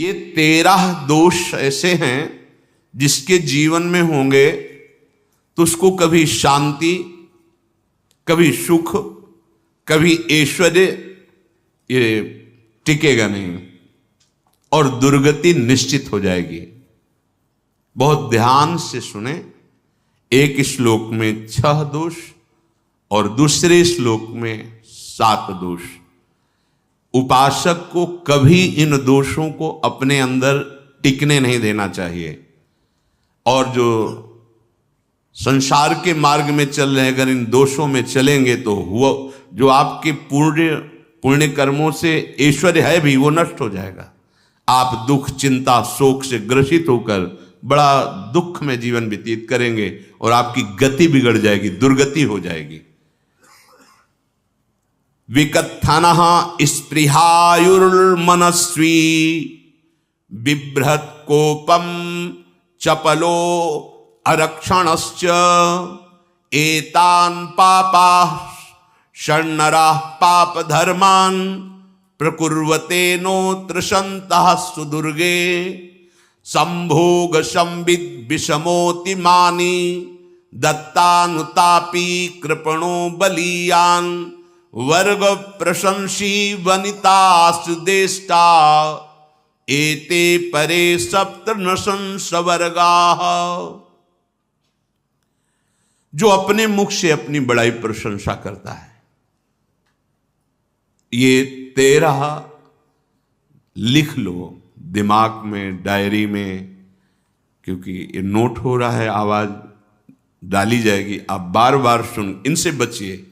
ये 13 दोष ऐसे हैं जिसके जीवन में होंगे तो उसको कभी शांति, कभी सुख, कभी ऐश्वर्य ये टिकेगा नहीं और दुर्गति निश्चित हो जाएगी। बहुत ध्यान से सुने। एक श्लोक में 6 दोष और दूसरे श्लोक में 7 दोष। उपासक को कभी इन दोषों को अपने अंदर टिकने नहीं देना चाहिए। और जो संसार के मार्ग में चल रहे हैं, अगर इन दोषों में चलेंगे तो हुआ जो आपके पुण्य कर्मों से ऐश्वर्य है भी वो नष्ट हो जाएगा। आप दुख, चिंता, शोक से ग्रसित होकर बड़ा दुख में जीवन व्यतीत करेंगे और आपकी गति बिगड़ जाएगी, दुर्गति हो जाएगी। विकत्थनः स्पृहायुर्मनस्वी बिभ्रत कोपम चपलो अरक्षणश्च एतान् पापाः षण्णराः पाप धर्मान् प्रकुर्वते नोत्र सन्तः सुदुर्गे संभोग संविद विषमोति मानी दत्तानुतापी कृपणो बलीयान वर्ग प्रशंसी वनिता सुदेष्टा एते परे सप्तनशंस वर्गाः। जो अपने मुख से अपनी बड़ाई प्रशंसा करता है, ये 13 लिख लो दिमाग में, डायरी में, क्योंकि ये नोट हो रहा है, आवाज डाली जाएगी, आप बार बार सुन। इनसे बचिए।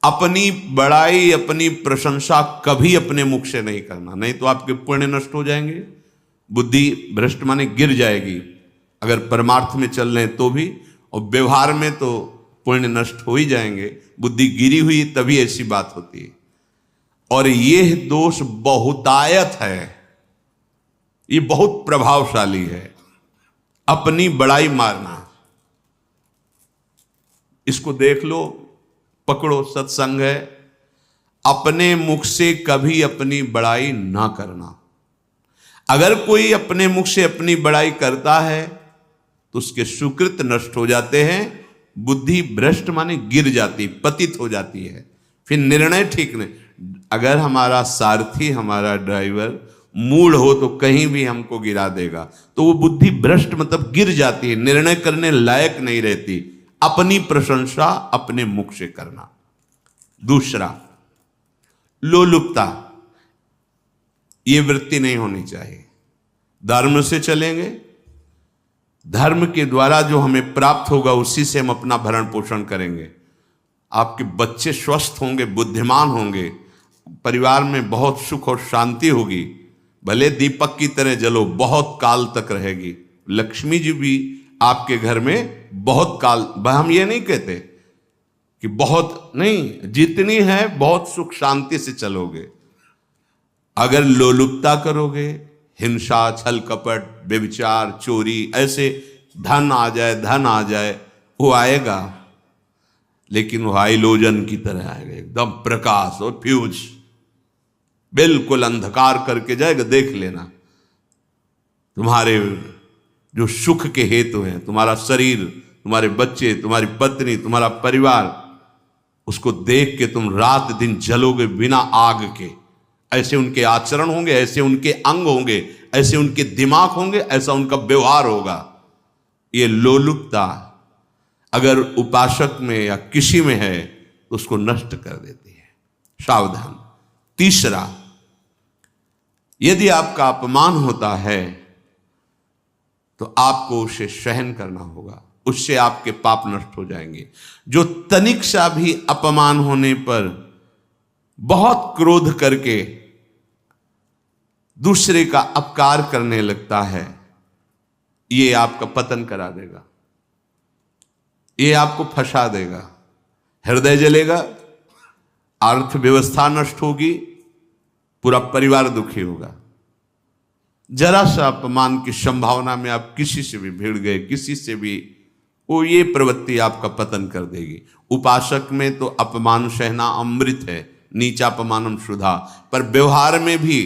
अपनी बड़ाई, अपनी प्रशंसा कभी अपने मुख से नहीं करना, नहीं तो आपके पुण्य नष्ट हो जाएंगे, बुद्धि भ्रष्ट माने गिर जाएगी। अगर परमार्थ में चल रहे हैं तो भी, और व्यवहार में तो पुण्य नष्ट हो ही जाएंगे। बुद्धि गिरी हुई तभी ऐसी बात होती है। और यह दोष बहुतायत है, ये बहुत प्रभावशाली है। अपनी बड़ाई मारना, इसको देख लो, पकड़ो, सत्संग है। अपने मुख से कभी अपनी बड़ाई ना करना। अगर कोई अपने मुख से अपनी बड़ाई करता है तो उसके सुकृत नष्ट हो जाते हैं, बुद्धि भ्रष्ट माने गिर जाती, पतित हो जाती है, फिर निर्णय ठीक नहीं। अगर हमारा सारथी, हमारा ड्राइवर मूढ़ हो तो कहीं भी हमको गिरा देगा, तो वो बुद्धि भ्रष्ट मतलब गिर जाती है, निर्णय करने लायक नहीं रहती। अपनी प्रशंसा अपने मुख से करना। दूसरा, लोलुपता, ये वृत्ति नहीं होनी चाहिए। धर्म से चलेंगे, धर्म के द्वारा जो हमें प्राप्त होगा उसी से हम अपना भरण पोषण करेंगे। आपके बच्चे स्वस्थ होंगे, बुद्धिमान होंगे, परिवार में बहुत सुख और शांति होगी। भले दीपक की तरह जलो, बहुत काल तक रहेगी। लक्ष्मी जी भी आपके घर में बहुत काल, हम ये नहीं कहते कि बहुत नहीं, जितनी है बहुत सुख शांति से चलोगे। अगर लोलुपता करोगे, हिंसा, छल कपट, व्यभिचार, चोरी, ऐसे धन आ जाए, वो आएगा, लेकिन वो हाइलोजन की तरह आएगा, एकदम प्रकाश और फ्यूज, बिल्कुल अंधकार करके जाएगा। देख लेना, तुम्हारे जो सुख के हेतु हैं, तुम्हारा शरीर, तुम्हारे बच्चे, तुम्हारी पत्नी, तुम्हारा परिवार, उसको देख के तुम रात दिन जलोगे बिना आग के। ऐसे उनके आचरण होंगे, ऐसे उनके अंग होंगे, ऐसे उनके दिमाग होंगे, ऐसा उनका व्यवहार होगा। ये लोलुपता अगर उपासक में या किसी में है तो उसको नष्ट कर देती है। सावधान। तीसरा, यदि आपका अपमान होता है तो आपको उसे सहन करना होगा, उससे आपके पाप नष्ट हो जाएंगे। जो तनिक सा भी अपमान होने पर बहुत क्रोध करके दूसरे का अपकार करने लगता है, ये आपका पतन करा देगा, ये आपको फंसा देगा, हृदय जलेगा, अर्थव्यवस्था नष्ट होगी, पूरा परिवार दुखी होगा। जरा सा अपमान की संभावना में आप किसी से भी भिड़ गए, किसी से भी, वो ये प्रवृत्ति आपका पतन कर देगी। उपासक में तो अपमान सहना अमृत है, नीचापमानम सुधा, पर व्यवहार में भी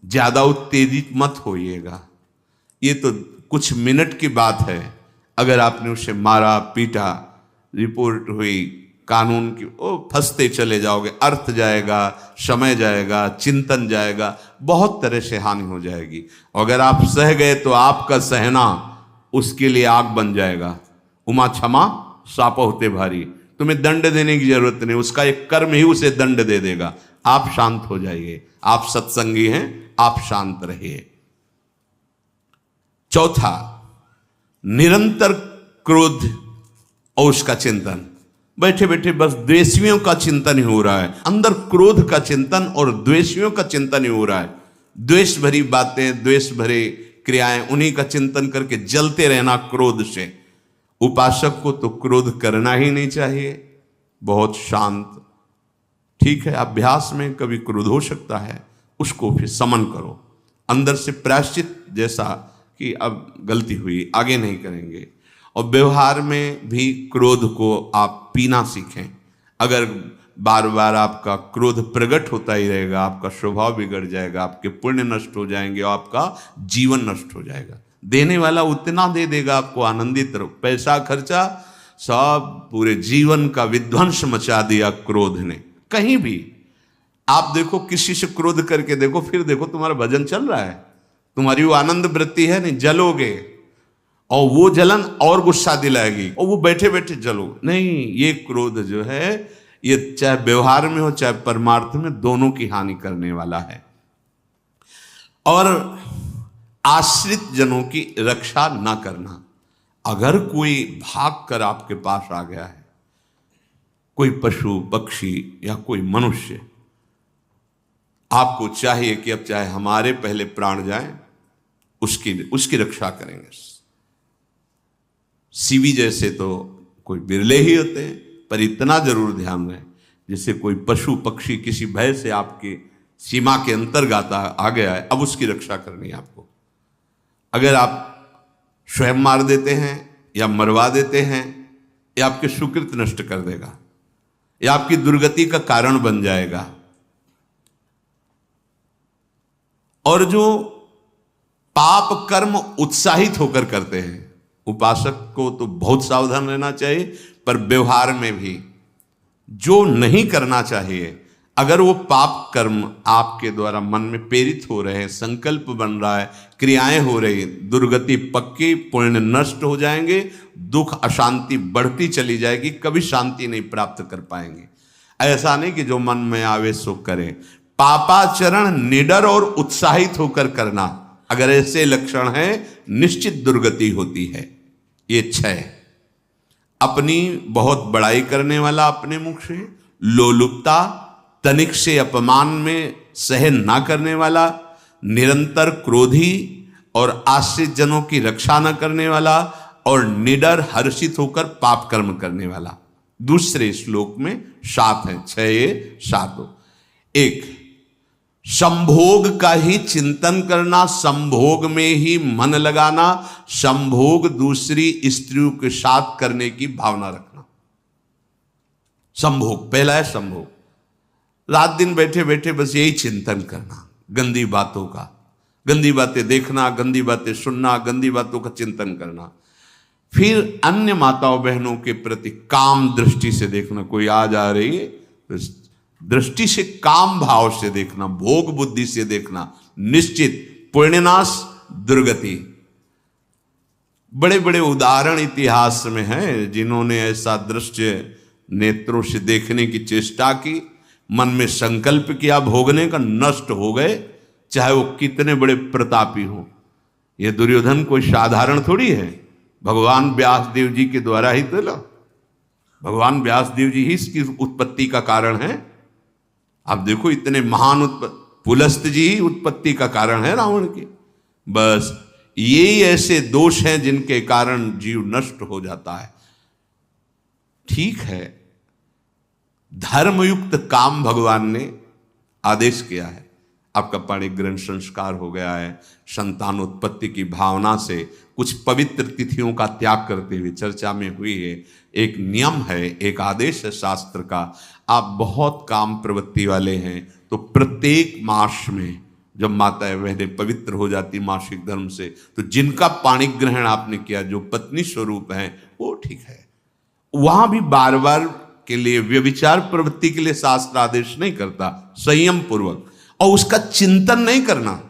ज्यादा उत्तेजित मत होइएगा। ये तो कुछ मिनट की बात है, अगर आपने उसे मारा पीटा, रिपोर्ट हुई कानून की, ओ फंसते चले जाओगे, अर्थ जाएगा, समय जाएगा, चिंतन जाएगा, बहुत तरह से हानि हो जाएगी। अगर आप सह गए तो आपका सहना उसके लिए आग बन जाएगा। उमा क्षमा साप होते भारी, तुम्हें दंड देने की जरूरत नहीं, उसका एक कर्म ही उसे दंड दे देगा। आप शांत हो जाइए, आप सत्संगी हैं, आप शांत रहिए। चौथा, निरंतर क्रोध और उसका चिंतन। बैठे बैठे बस द्वेषियों का चिंतन ही हो रहा है, अंदर क्रोध का चिंतन और द्वेषियों का चिंतन ही हो रहा है। द्वेष भरी बातें, द्वेष भरे क्रियाएं, उन्हीं का चिंतन करके जलते रहना क्रोध से। उपासक को तो क्रोध करना ही नहीं चाहिए, बहुत शांत। ठीक है, अभ्यास में कभी क्रोध हो सकता है, उसको फिर समन करो, अंदर से प्रायश्चित जैसा कि अब गलती हुई, आगे नहीं करेंगे। और व्यवहार में भी क्रोध को आप पीना सीखें। अगर बार बार आपका क्रोध प्रकट होता ही रहेगा, आपका स्वभाव बिगड़ जाएगा, आपके पुण्य नष्ट हो जाएंगे और आपका जीवन नष्ट हो जाएगा। देने वाला उतना दे देगा आपको, आनंदित रहो। पैसा खर्चा, सब पूरे जीवन का विध्वंस मचा दिया क्रोध ने। कहीं भी आप देखो, किसी से क्रोध करके देखो, फिर देखो तुम्हारा भजन चल रहा है, तुम्हारी वो आनंद वृत्ति है नहीं, जलोगे और वो जलन और गुस्सा दिलाएगी और वो बैठे बैठे जलो नहीं। ये क्रोध जो है, ये चाहे व्यवहार में हो चाहे परमार्थ में, दोनों की हानि करने वाला है। और आश्रित जनों की रक्षा ना करना। अगर कोई भाग कर आपके पास आ गया है, कोई पशु पक्षी या कोई मनुष्य, आपको चाहिए कि अब चाहे हमारे पहले प्राण जाएं, उसकी रक्षा करेंगे। सीवी जैसे तो कोई बिरले ही होते हैं, पर इतना जरूर ध्यान रहे, जैसे कोई पशु पक्षी किसी भय से आपके सीमा के अंतर्गत आ गया है, अब उसकी रक्षा करनी है आपको। अगर आप स्वयं मार देते हैं या मरवा देते हैं, या आपके सुकृत नष्ट कर देगा, या आपकी दुर्गति का कारण बन जाएगा। और जो पाप कर्म उत्साहित होकर करते हैं, उपासक को तो बहुत सावधान रहना चाहिए, पर व्यवहार में भी जो नहीं करना चाहिए, अगर वो पाप कर्म आपके द्वारा मन में प्रेरित हो रहे हैं, संकल्प बन रहा है, क्रियाएं हो रही, दुर्गति पक्की, पुण्य नष्ट हो जाएंगे, दुख अशांति बढ़ती चली जाएगी, कभी शांति नहीं प्राप्त कर पाएंगे। ऐसा नहीं कि जो मन में आवे सो करें। पापाचरण निडर और उत्साहित होकर करना, अगर ऐसे लक्षण है, निश्चित दुर्गति होती है। ये 6, अपनी बहुत बड़ाई करने वाला अपने मुख से, लोलुपता, तनिक से अपमान में सहन ना करने वाला, निरंतर क्रोधी और आश्रित जनों की रक्षा न करने वाला, और निडर हर्षित होकर पाप कर्म करने वाला। दूसरे श्लोक में 7 है, 6 7 हो। 1, संभोग का ही चिंतन करना, संभोग में ही मन लगाना, संभोग दूसरी स्त्रियों के साथ करने की भावना रखना। संभोग, पहला है संभोग। रात दिन बैठे बैठे बस यही चिंतन करना, गंदी बातों का, गंदी बातें देखना, गंदी बातें सुनना, गंदी बातों का चिंतन करना। फिर अन्य माताओं बहनों के प्रति काम दृष्टि से देखना, कोई आ जा रही है तो दृष्टि से, काम भाव से देखना, भोग बुद्धि से देखना, निश्चित पुण्यनाश दुर्गति। बड़े बड़े उदाहरण इतिहास में हैं जिन्होंने ऐसा दृश्य नेत्रों से देखने की चेष्टा की, मन में संकल्प किया भोगने का, नष्ट हो गए, चाहे वो कितने बड़े प्रतापी हो। ये दुर्योधन कोई साधारण थोड़ी है, भगवान व्यासदेव जी के द्वारा ही तो लो, भगवान व्यासदेव जी ही इसकी उत्पत्ति का कारण है। आप देखो, इतने महान पुलस्त जी ही उत्पत्ति का कारण है रावण की। बस यही ऐसे दोष हैं जिनके कारण जीव नष्ट हो जाता है। ठीक है, धर्मयुक्त काम भगवान ने आदेश किया है, आपका पाणिक ग्रहण संस्कार हो गया है, संतानोत्पत्ति की भावना से कुछ पवित्र तिथियों का त्याग करते हुए चर्चा में हुई है। एक नियम है, एक आदेश है शास्त्र का। आप बहुत काम प्रवृत्ति वाले हैं तो प्रत्येक मास में जब माताएं बहनें पवित्र हो जाती मासिक धर्म से, तो जिनका पाणी ग्रहण आपने किया, जो पत्नी स्वरूप है, वो ठीक है। वहां भी बार बार के लिए व्यभिचार प्रवृत्ति के लिए शास्त्र आदेश नहीं करता, संयम पूर्वक, और उसका चिंतन नहीं करना।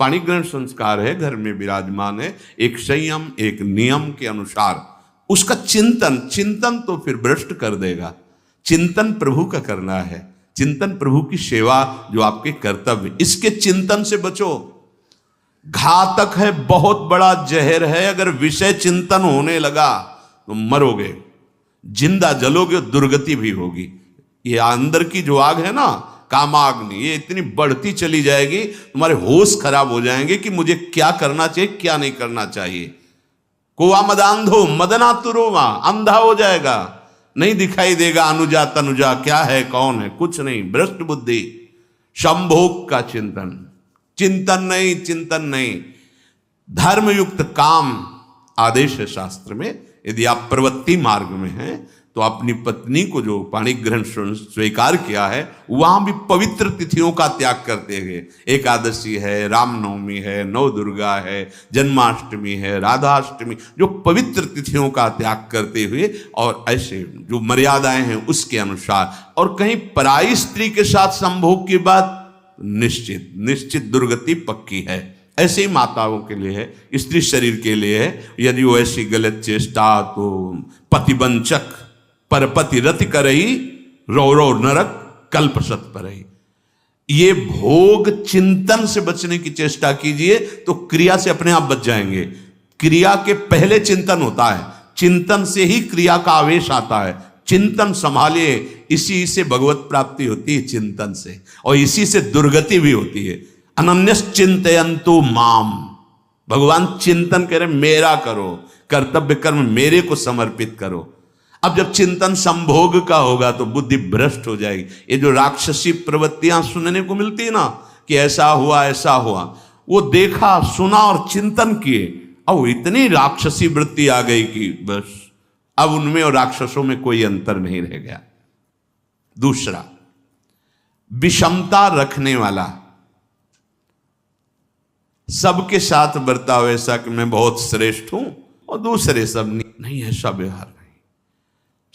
पाणी ग्रहण संस्कार है, घर में विराजमान है, एक संयम एक नियम के अनुसार उसका चिंतन तो फिर भ्रष्ट कर देगा। चिंतन प्रभु का करना है, चिंतन प्रभु की सेवा जो आपके कर्तव्य, इसके चिंतन से बचो। घातक है, बहुत बड़ा जहर है। अगर विषय चिंतन होने लगा तो मरोगे, जिंदा जलोगे, दुर्गति भी होगी। ये अंदर की जो आग है ना, कामाग्नि, ये इतनी बढ़ती चली जाएगी, तुम्हारे होश खराब हो जाएंगे कि मुझे क्या करना चाहिए क्या नहीं करना चाहिए। कोवा मदांधो मदनातुरोमा, अंधा हो जाएगा, नहीं दिखाई देगा अनुजा तनुजा क्या है कौन है, कुछ नहीं, भ्रष्ट बुद्धि। संभोग का चिंतन नहीं। धर्मयुक्त काम आदेश है शास्त्र में। यदि आप प्रवृत्ति मार्ग में हैं तो अपनी पत्नी को जो पाणी ग्रहण स्वीकार किया है, वहां भी पवित्र तिथियों का त्याग करते हुए, एकादशी है, रामनवमी है, नव दुर्गा है, जन्माष्टमी है, राधाष्टमी, जो पवित्र तिथियों का त्याग करते हुए, और ऐसे जो मर्यादाएं हैं उसके अनुसार, और कहीं पराई स्त्री के साथ संभोग की बात निश्चित दुर्गति पक्की है। ऐसे ही माताओं के लिए है, स्त्री शरीर के लिए है। यदि वो ऐसी गलत चेष्टा, तो पतिवंचक परपति रति करही, रौ नरक कल्पसत परही। ये भोग चिंतन से बचने की चेष्टा कीजिए तो क्रिया से अपने आप बच जाएंगे। क्रिया के पहले चिंतन होता है, चिंतन से ही क्रिया का आवेश आता है। चिंतन संभालिए, इसी से भगवत प्राप्ति होती है, चिंतन से, और इसी से दुर्गति भी होती है। अनन्यश्चिन्तयन्तु माम, भगवान चिंतन करें, मेरा करो, कर्तव्य कर्म मेरे को समर्पित करो। अब जब चिंतन संभोग का होगा तो बुद्धि भ्रष्ट हो जाएगी। ये जो राक्षसी प्रवृत्तियां सुनने को मिलती है ना, कि ऐसा हुआ, वो देखा सुना और चिंतन किए, अब इतनी राक्षसी वृत्ति आ गई कि बस अब उनमें और राक्षसों में कोई अंतर नहीं रह गया। दूसरा, विषमता रखने वाला, सबके साथ बर्ताव ऐसा कि मैं बहुत श्रेष्ठ हूं और दूसरे सब नहीं, ऐसा व्यवहार नहीं।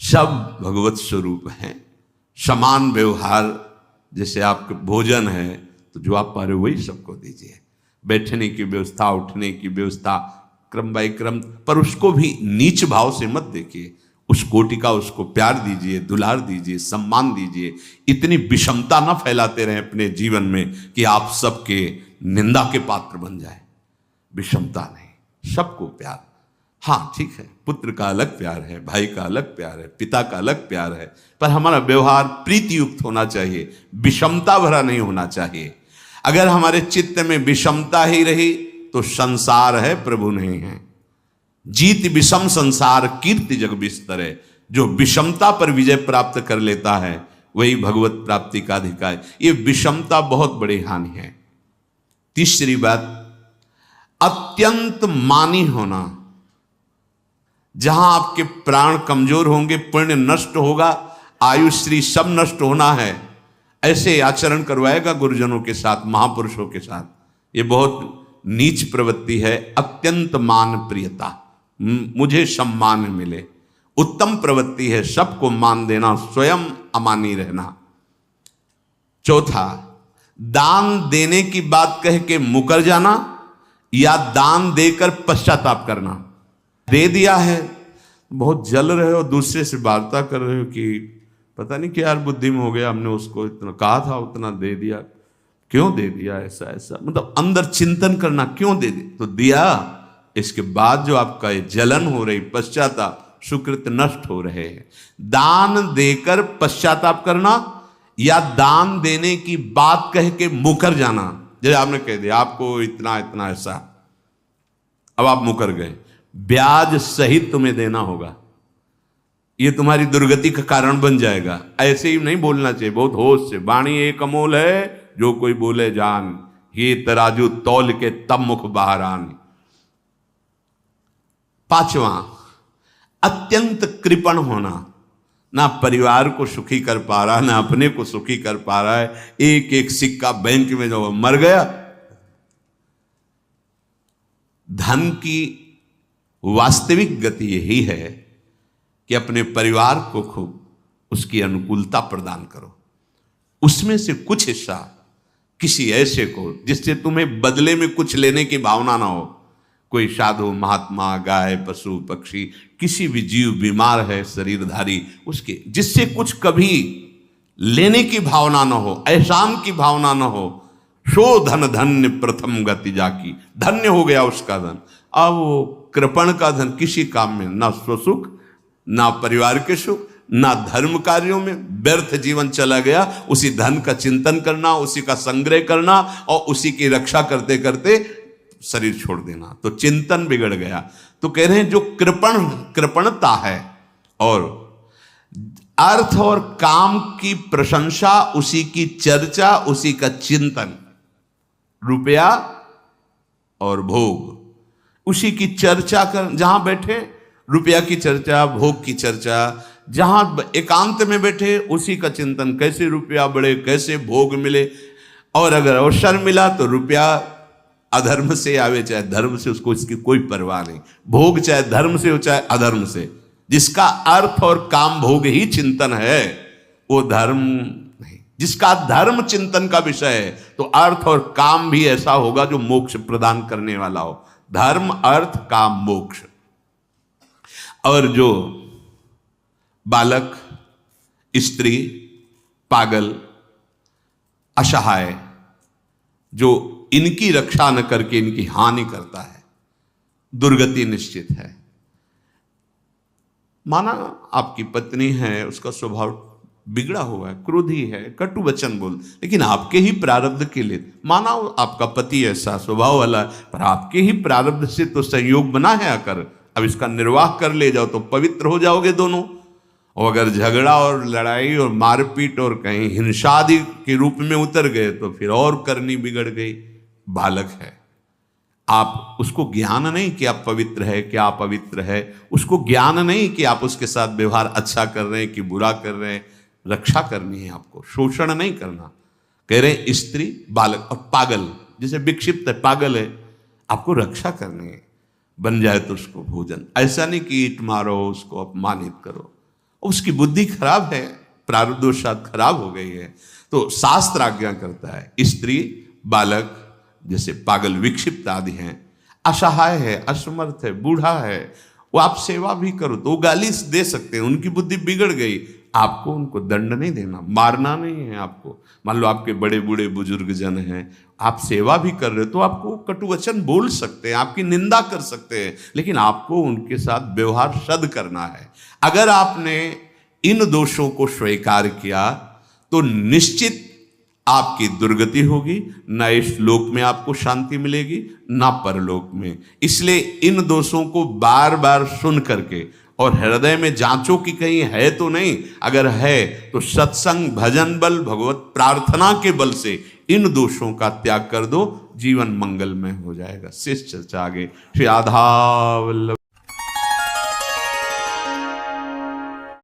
सब भगवत स्वरूप हैं, समान व्यवहार। जैसे आपके भोजन है तो जो आप पा रहे हो वही सबको दीजिए, बैठने की व्यवस्था, उठने की व्यवस्था, क्रम बाई क्रम, पर उसको भी नीच भाव से मत देखिए। उस कोटि का उसको प्यार दीजिए, दुलार दीजिए, सम्मान दीजिए। इतनी विषमता न फैलाते रहें अपने जीवन में कि आप सबके निंदा के पात्र बन जाए। विषमता नहीं, सबको प्यार। हाँ ठीक है, पुत्र का अलग प्यार है, भाई का अलग प्यार है, पिता का अलग प्यार है, पर हमारा व्यवहार प्रीति युक्त होना चाहिए, विषमता भरा नहीं होना चाहिए। अगर हमारे चित्त में विषमता ही रही तो संसार है, प्रभु नहीं है। जीत विषम संसार कीर्ति जग बिस्तर है। जो विषमता पर विजय प्राप्त कर लेता है वही भगवत प्राप्ति का अधिकारी। ये विषमता बहुत बड़ी हानि है। तीसरी बात, अत्यंत मानी होना। जहां आपके प्राण कमजोर होंगे, पुण्य नष्ट होगा, आयुश्री सब नष्ट होना है, ऐसे आचरण करवाएगा गुरुजनों के साथ, महापुरुषों के साथ। ये बहुत नीच प्रवृत्ति है। अत्यंत मान प्रियता, मुझे सम्मान मिले, उत्तम प्रवृत्ति है। सबको मान देना, स्वयं अमानी रहना। चौथा, दान देने की बात कह के मुकर जाना या दान देकर पश्चाताप करना। दे दिया है, बहुत जल रहे हो, दूसरे से वार्ता कर रहे हो कि पता नहीं क्या यार बुद्धि में हो गया, हमने उसको इतना कहा था, उतना दे दिया, क्यों दे दिया, ऐसा, मतलब अंदर चिंतन करना, क्यों दे दिया तो दिया। इसके बाद जो आपका ये जलन हो रही, पश्चाताप, सुकृत नष्ट हो रहे हैं। दान देकर पश्चाताप करना या दान देने की बात कह के मुकर जाना। जैसे आपने कह दिया आपको इतना इतना ऐसा, अब आप मुकर गए, ब्याज सहित तुम्हें देना होगा, ये तुम्हारी दुर्गति का कारण बन जाएगा। ऐसे ही नहीं बोलना चाहिए, बहुत होश से। वाणी एक अमोल है, जो कोई बोले जान, ये तराजू तौल के तब मुख बाहर आन। पांचवा, अत्यंत कृपण होना। ना परिवार को सुखी कर पा रहा, ना अपने को सुखी कर पा रहा है। एक एक सिक्का बैंक में जो मर गया। धन की वास्तविक गति यही है कि अपने परिवार को खूब उसकी अनुकूलता प्रदान करो, उसमें से कुछ हिस्सा किसी ऐसे को जिससे तुम्हें बदले में कुछ लेने की भावना ना हो। कोई साधु महात्मा, गाय, पशु पक्षी, किसी भी जीव बीमार है शरीरधारी, उसके जिससे कुछ कभी लेने की भावना ना हो, एहसान की भावना ना हो। सो धन धन्य प्रथम गति जाकी, धन्य हो गया उसका धन। अब वो कृपण का धन किसी काम में ना स्वसुख, ना परिवार के सुख, ना धर्म कार्यों में, व्यर्थ जीवन चला गया। उसी धन का चिंतन करना, उसी का संग्रह करना और उसी की रक्षा करते करते शरीर छोड़ देना, तो चिंतन बिगड़ गया। तो कह रहे हैं जो कृपणता है और अर्थ और काम की प्रशंसा, उसी की चर्चा, उसी का चिंतन, रुपया और भोग, उसी की चर्चा कर, जहां बैठे रुपया की चर्चा, भोग की चर्चा, जहां एकांत में बैठे उसी का चिंतन, कैसे रुपया बढ़े, कैसे भोग मिले। और अगर अवसर मिला तो रुपया अधर्म से आवे चाहे धर्म से, उसको इसकी कोई परवाह नहीं। भोग चाहे धर्म से हो चाहे अधर्म से, जिसका अर्थ और काम भोग ही चिंतन है वो धर्म नहीं। जिसका धर्म चिंतन का विषय है तो अर्थ और काम भी ऐसा होगा जो मोक्ष प्रदान करने वाला हो। धर्म, अर्थ, काम, मोक्ष। और जो बालक, स्त्री, पागल, असहाय, जो इनकी रक्षा न करके इनकी हानि करता है, दुर्गति निश्चित है। माना आपकी पत्नी है, उसका स्वभाव बिगड़ा हुआ है, क्रोधी है, कटु वचन बोल, लेकिन आपके ही प्रारब्ध के लिए, माना आपका पति ऐसा स्वभाव वाला, पर आपके ही प्रारब्ध से तो संयोग बना है आकर, अब इसका निर्वाह कर ले जाओ तो पवित्र हो जाओगे दोनों। और अगर झगड़ा और लड़ाई और मारपीट और कहीं हिंसा आदि के रूप में उतर गए तो फिर और करनी बिगड़ गई। बालक है, आप उसको ज्ञान नहीं कि आप पवित्र है, क्या अपवित्र है, उसको ज्ञान नहीं कि आप उसके साथ व्यवहार अच्छा कर रहे हैं कि बुरा कर रहे हैं। रक्षा करनी है आपको, शोषण नहीं करना। कह रहे हैं स्त्री, बालक और पागल, जैसे विक्षिप्त है, पागल है, आपको रक्षा करनी है। बन जाए तो उसको भोजन, ऐसा नहीं कि ईंट मारो, उसको अपमानित करो। उसकी बुद्धि खराब है, प्रारब्धवशात खराब हो गई है, तो शास्त्र आज्ञा करता है स्त्री, बालक, जैसे पागल, विक्षिप्त आदि हैं, असहाय है, असमर्थ है, बूढ़ा है, वो आप सेवा भी करो तो वो गाली दे सकते हैं, उनकी बुद्धि बिगड़ गई। आपको उनको दंड नहीं देना, मारना नहीं है आपको। मान लो आपके बड़े बूढ़े बुजुर्ग जन हैं, आप सेवा भी कर रहे हो तो आपको कटु वचन बोल सकते हैं, आपकी निंदा कर सकते हैं, लेकिन आपको उनके साथ व्यवहार सद करना है। अगर आपने इन दोषों को स्वीकार किया तो निश्चित आपकी दुर्गति होगी, न इस लोक में आपको शांति मिलेगी न परलोक में। इसलिए इन दोषों को बार बार सुन करके और हृदय में जांचो कि कहीं है तो नहीं। अगर है तो सत्संग, भजन बल, भगवत प्रार्थना के बल से इन दोषों का त्याग कर दो, जीवन मंगलमय हो जाएगा। शेष चर्चा आगे। श्री राधा वल्लभ।